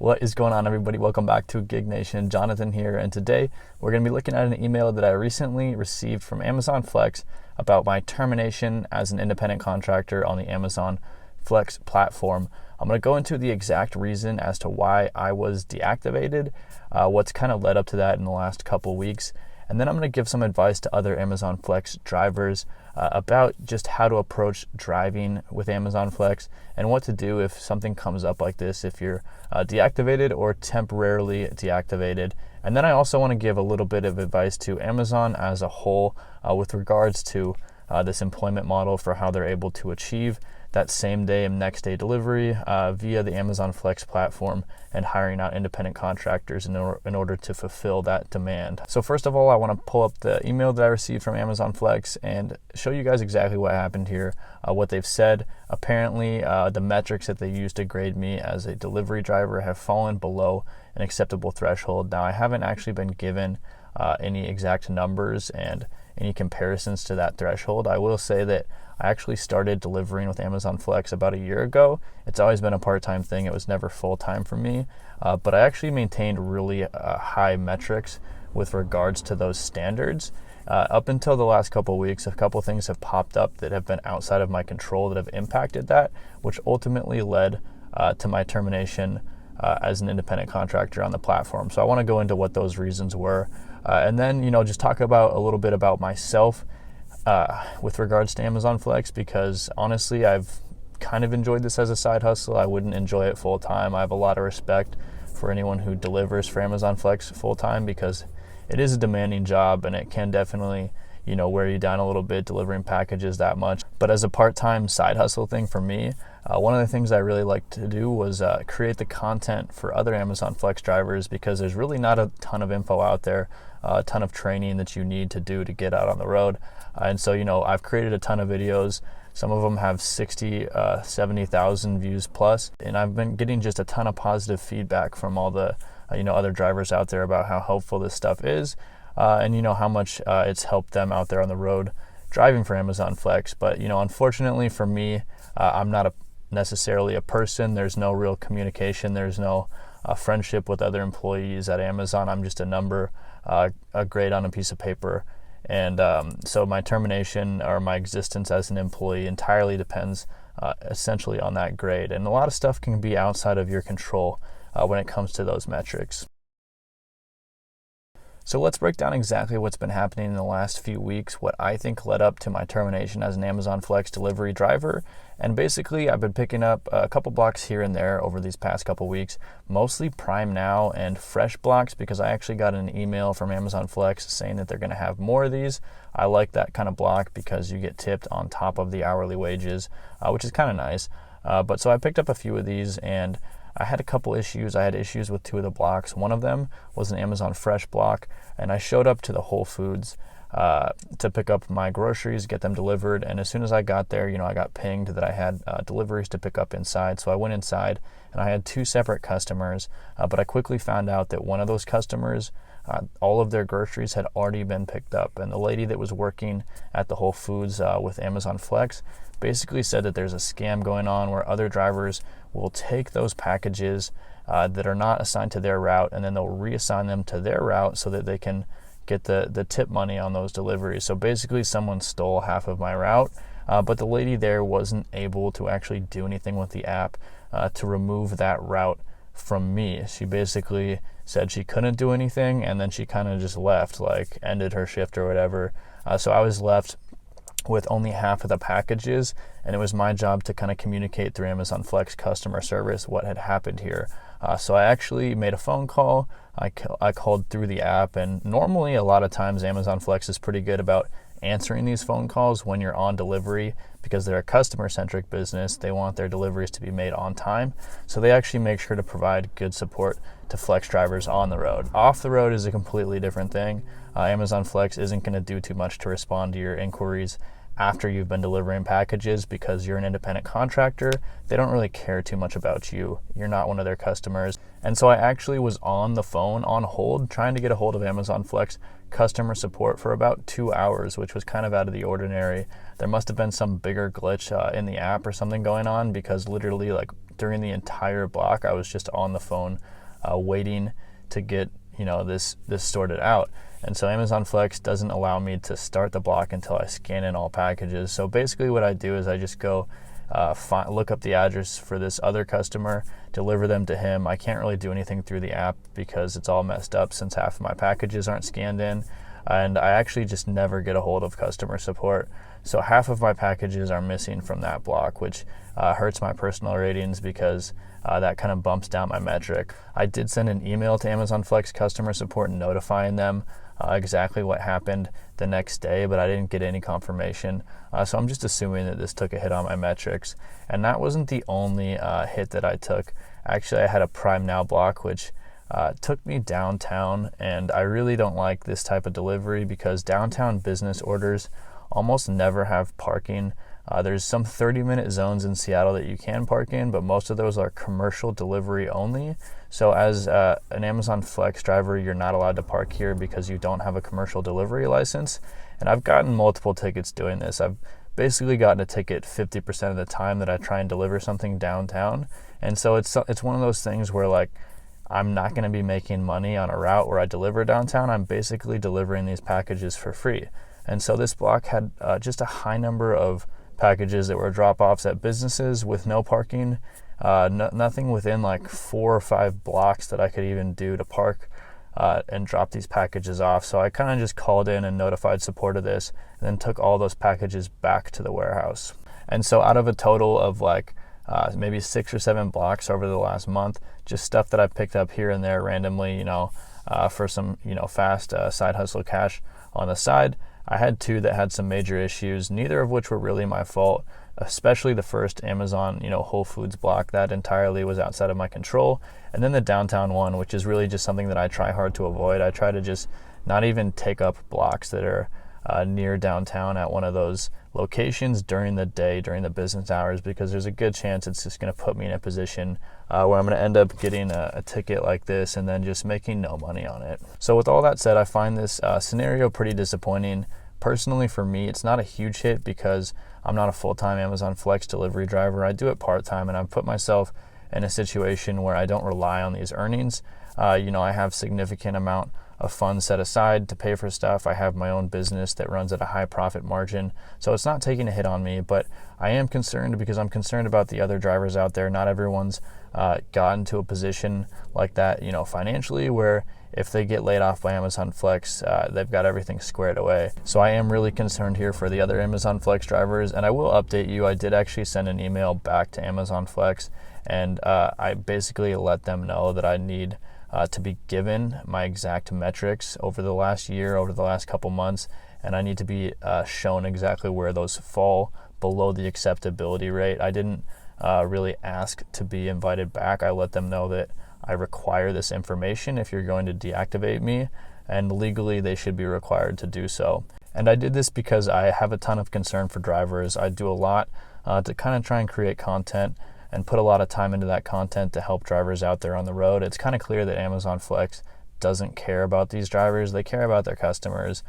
What is going on, everybody? Welcome back to Gig Nation. Jonathan here, and today we're going to be looking at an email that I recently received from Amazon Flex about my termination as an independent contractor on the Amazon Flex platform. I'm going to go into the exact reason as to why I was deactivated, what's kind of led up to that in the last couple weeks, and then I'm going to give some advice to other Amazon Flex drivers about just how to approach driving with Amazon Flex and what to do if something comes up like this, if you're deactivated or temporarily deactivated. And then I also want to give a little bit of advice to Amazon as a whole with regards to this employment model for how they're able to achieve that same day and next day delivery via the Amazon Flex platform and hiring out independent contractors in order to fulfill that demand. So first of all, I want to pull up the email that I received from Amazon Flex and show you guys exactly what happened here, what they've said. Apparently, the metrics that they used to grade me as a delivery driver have fallen below an acceptable threshold. Now, I haven't actually been given any exact numbers and any comparisons to that threshold. I will say that I actually started delivering with Amazon Flex about a year ago. It's always been a part-time thing. It was never full-time for me, but I actually maintained really high metrics with regards to those standards. Up until the last couple of weeks, a couple of things have popped up that have been outside of my control that have impacted that, which ultimately led to my termination as an independent contractor on the platform. So I want to go into what those reasons were, and then just talk about a little bit about myself with regards to Amazon Flex, because honestly, I've kind of enjoyed this as a side hustle. I wouldn't enjoy it full time. I have a lot of respect for anyone who delivers for Amazon Flex full time, because it is a demanding job and it can definitely wear you down a little bit delivering packages that much. But as a part-time side hustle thing for me, one of the things I really liked to do was create the content for other Amazon Flex drivers, because there's really not a ton of info out there, a ton of training that you need to do to get out on the road. And so, I've created a ton of videos. Some of them have 60, 70,000 views plus, and I've been getting just a ton of positive feedback from all the, other drivers out there about how helpful this stuff is, and how much it's helped them out there on the road driving for Amazon Flex. But, unfortunately for me, I'm not necessarily a person. There's no real communication. There's no friendship with other employees at Amazon. I'm just a number, a grade on a piece of paper. And so my termination or my existence as an employee entirely depends essentially on that grade. And a lot of stuff can be outside of your control when it comes to those metrics. So let's break down exactly what's been happening in the last few weeks, what I think led up to my termination as an Amazon Flex delivery driver. And basically, I've been picking up a couple blocks here and there over these past couple weeks, mostly Prime Now and Fresh blocks, because I actually got an email from Amazon Flex saying that they're going to have more of these. I like that kind of block because you get tipped on top of the hourly wages, which is kind of nice. But so I picked up a few of these, and I had a couple issues. I had issues with two of the blocks. One of them was an Amazon Fresh block, and I showed up to the Whole Foods to pick up my groceries, get them delivered. And as soon as I got there, I got pinged that I had deliveries to pick up inside. So I went inside, and I had two separate customers. But I quickly found out that one of those customers, all of their groceries had already been picked up. And the lady that was working at the Whole Foods with Amazon Flex basically said that there's a scam going on where other drivers will take those packages that are not assigned to their route, and then they'll reassign them to their route so that they can get the tip money on those deliveries. So basically someone stole half of my route, but the lady there wasn't able to actually do anything with the app to remove that route from me. She basically said she couldn't do anything, and then she kind of just left, like ended her shift or whatever. So I was left with only half of the packages, and it was my job to kind of communicate through Amazon Flex customer service what had happened here. So I actually made a phone call. I called through the app, and normally a lot of times Amazon Flex is pretty good about answering these phone calls when you're on delivery, because they're a customer-centric business. They want their deliveries to be made on time, so they actually make sure to provide good support to Flex drivers on the road. Off the road is a completely different thing. Amazon Flex isn't going to do too much to respond to your inquiries after you've been delivering packages, because you're an independent contractor. They don't really care too much about you. You're not one of their customers. And so I actually was on the phone on hold trying to get a hold of Amazon Flex customer support for about 2 hours, which was kind of out of the ordinary. There must have been some bigger glitch in the app or something going on, because literally like during the entire block, I was just on the phone waiting to get this sorted out. And so Amazon Flex doesn't allow me to start the block until I scan in all packages. So basically what I do is I just go look up the address for this other customer, deliver them to him. I can't really do anything through the app because it's all messed up since half of my packages aren't scanned in, and I actually just never get a hold of customer support. So half of my packages are missing from that block, which hurts my personal ratings because that kind of bumps down my metric. I did send an email to Amazon Flex customer support notifying them exactly what happened the next day, but I didn't get any confirmation. So I'm just assuming that this took a hit on my metrics. And that wasn't the only hit that I took. Actually, I had a Prime Now block, which took me downtown, and I really don't like this type of delivery because downtown business orders almost never have parking. There's some 30-minute zones in Seattle that you can park in, but most of those are commercial delivery only. So as an Amazon Flex driver, you're not allowed to park here because you don't have a commercial delivery license. And I've gotten multiple tickets doing this. I've basically gotten a ticket 50% of the time that I try and deliver something downtown. And so it's one of those things where, like, I'm not going to be making money on a route where I deliver downtown. I'm basically delivering these packages for free. And so this block had just a high number of packages that were drop-offs at businesses with no parking, nothing within like 4 or 5 blocks that I could even do to park and drop these packages off. So I kind of just called in and notified support of this, and then took all those packages back to the warehouse. And so out of a total of like maybe 6 or 7 blocks over the last month, just stuff that I picked up here and there randomly, for some fast side hustle cash on the side, I had 2 that had some major issues, neither of which were really my fault, especially the first Amazon, Whole Foods block. That entirely was outside of my control. And then the downtown one, which is really just something that I try hard to avoid. I try to just not even take up blocks that are near downtown at one of those locations during the day, during the business hours, because there's a good chance it's just going to put me in a position where I'm going to end up getting a ticket like this and then just making no money on it. So with all that said, I find this scenario pretty disappointing. Personally, for me, it's not a huge hit because I'm not a full-time Amazon Flex delivery driver. I do it part-time, and I've put myself in a situation where I don't rely on these earnings. I have significant amount of funds set aside to pay for stuff. I have my own business that runs at a high profit margin, so it's not taking a hit on me, but I am concerned because I'm concerned about the other drivers out there. Not everyone's gotten to a position like that, financially, where if they get laid off by Amazon Flex, they've got everything squared away. So I am really concerned here for the other Amazon Flex drivers, and I will update you. I did actually send an email back to Amazon Flex, and I basically let them know that I need to be given my exact metrics over the last year, over the last couple months, and I need to be shown exactly where those fall below the acceptability rate. I didn't really ask to be invited back. I let them know that I require this information if you're going to deactivate me, and legally they should be required to do so. And I did this because I have a ton of concern for drivers. I do a lot to kind of try and create content and put a lot of time into that content to help drivers out there on the road. It's kind of clear that Amazon Flex doesn't care about these drivers. They care about their customers,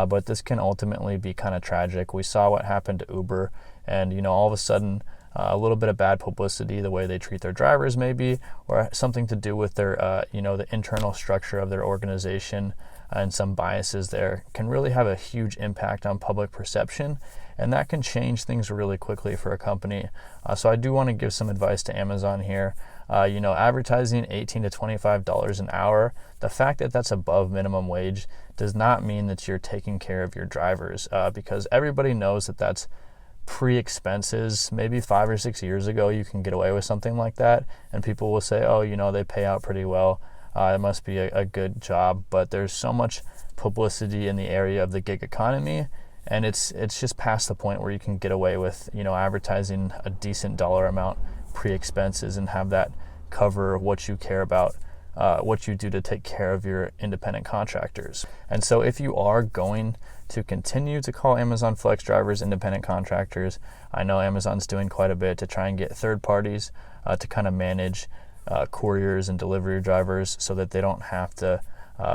but this can ultimately be kind of tragic. We saw what happened to Uber, and all of a sudden a little bit of bad publicity, the way they treat their drivers maybe, or something to do with their the internal structure of their organization and some biases there, can really have a huge impact on public perception, and that can change things really quickly for a company. So I do want to give some advice to Amazon here. Advertising $18 to $25 an hour, the fact that that's above minimum wage does not mean that you're taking care of your drivers, because everybody knows that that's pre-expenses. Maybe 5 or 6 years ago you can get away with something like that, and people will say, oh, they pay out pretty well, it must be a good job. But there's so much publicity in the area of the gig economy, and it's just past the point where you can get away with advertising a decent dollar amount pre-expenses and have that cover what you care about, what you do to take care of your independent contractors. And so if you are going to continue to call Amazon Flex drivers independent contractors, I know Amazon's doing quite a bit to try and get third parties to kind of manage couriers and delivery drivers so that they don't have to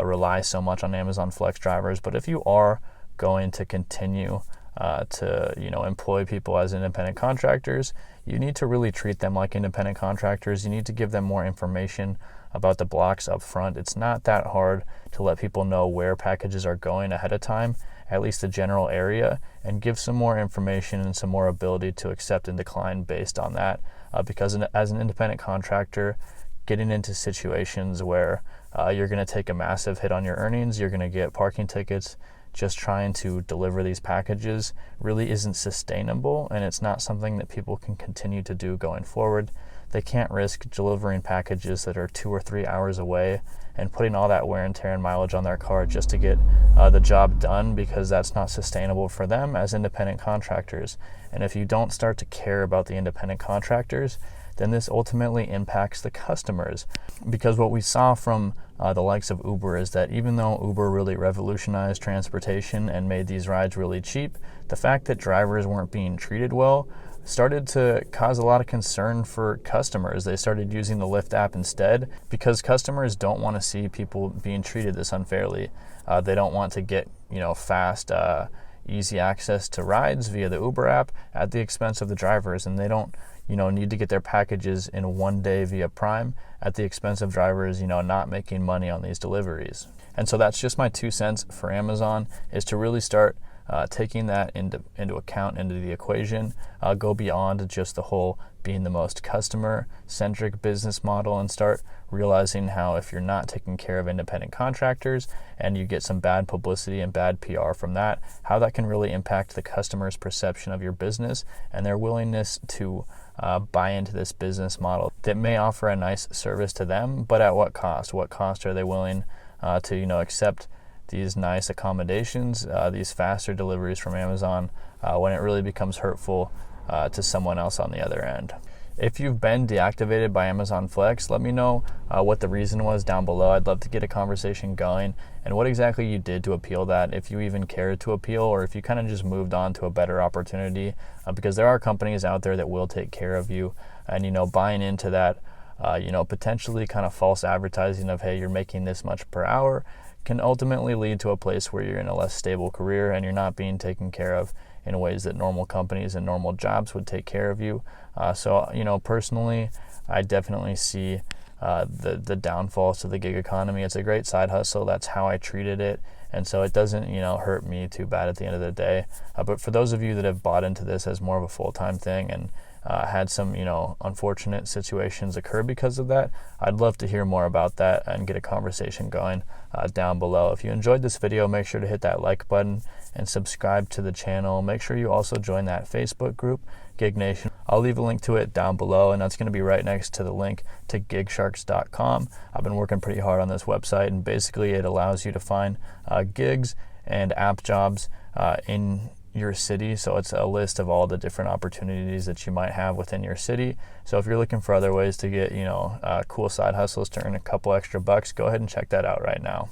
rely so much on Amazon Flex drivers. But if you are going to continue to employ people as independent contractors, you need to really treat them like independent contractors. You need to give them more information about the blocks up front. It's not that hard to let people know where packages are going ahead of time, at least the general area, and give some more information and some more ability to accept and decline based on that. Because as an independent contractor, getting into situations where you're going to take a massive hit on your earnings, you're going to get parking tickets, just trying to deliver these packages really isn't sustainable, and it's not something that people can continue to do going forward. They can't risk delivering packages that are 2 or 3 hours away and putting all that wear and tear and mileage on their car just to get the job done, because that's not sustainable for them as independent contractors. And if you don't start to care about the independent contractors, then this ultimately impacts the customers. Because what we saw from the likes of Uber is that even though Uber really revolutionized transportation and made these rides really cheap, the fact that drivers weren't being treated well started to cause a lot of concern for customers. They started using the Lyft app instead, because customers don't want to see people being treated this unfairly. They don't want to get fast, easy access to rides via the Uber app at the expense of the drivers, and they don't need to get their packages in one day via Prime at the expense of drivers not making money on these deliveries. And so that's just my 2 cents for Amazon, is to really start taking that into account, into the equation, go beyond just the whole being the most customer-centric business model, and start realizing how if you're not taking care of independent contractors and you get some bad publicity and bad PR from that, how that can really impact the customer's perception of your business and their willingness to buy into this business model that may offer a nice service to them, but at what cost? What cost are they willing to accept these nice accommodations, these faster deliveries from Amazon, when it really becomes hurtful to someone else on the other end? If you've been deactivated by Amazon Flex, let me know what the reason was down below. I'd love to get a conversation going, and what exactly you did to appeal that, if you even cared to appeal, or if you kind of just moved on to a better opportunity, because there are companies out there that will take care of you. And buying into that potentially kind of false advertising of, hey, you're making this much per hour, can ultimately lead to a place where you're in a less stable career and you're not being taken care of in ways that normal companies and normal jobs would take care of you. So personally, I definitely see the downfalls to the gig economy. It's a great side hustle. That's how I treated it. And so it doesn't, hurt me too bad at the end of the day. But for those of you that have bought into this as more of a full-time thing and had some, unfortunate situations occur because of that, I'd love to hear more about that and get a conversation going down below. If you enjoyed this video, make sure to hit that like button and subscribe to the channel. Make sure you also join that Facebook group, Gig Nation. I'll leave a link to it down below, and that's going to be right next to the link to gigsharks.com. I've been working pretty hard on this website, and basically it allows you to find gigs and app jobs in your city. So it's a list of all the different opportunities that you might have within your city. So if you're looking for other ways to get cool side hustles to earn a couple extra bucks, go ahead and check that out right now.